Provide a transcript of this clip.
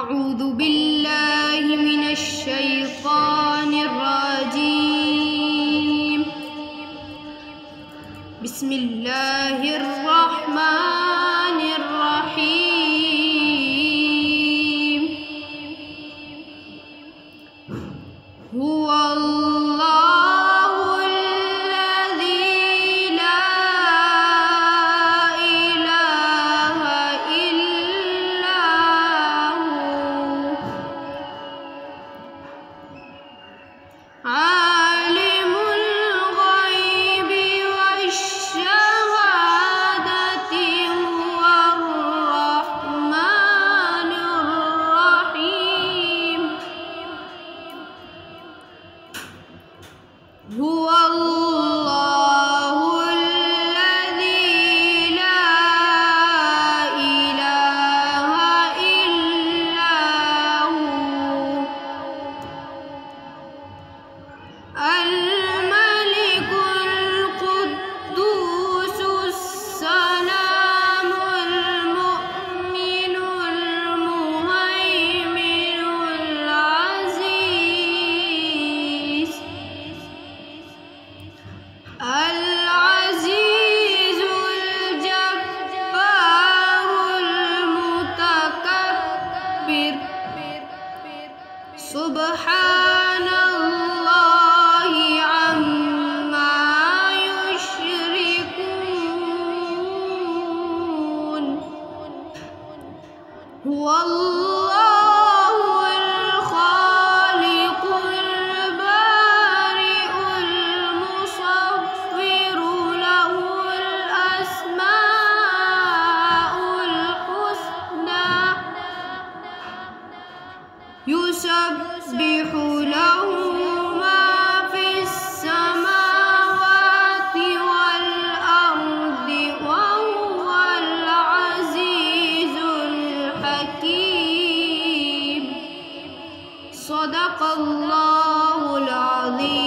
أعوذ بالله من الشيطان الرجيم. بسم الله الرحمن الرحيم. هو الله الذي لا إله إلا هو عالم الغيب والشهادة هو الرحمن الرحيم. هو الله الذي لا إله إلا هو الملك القدوس السلام المؤمن المهيمن العزيز الجبار المتكبر. سبحان الله عما يشركون. هو الله الخالق البارئ المصور له الأسماء الحسنى يسبح له ما في السماوات والأرض وهو العزيز الحكيم. صدق الله العظيم.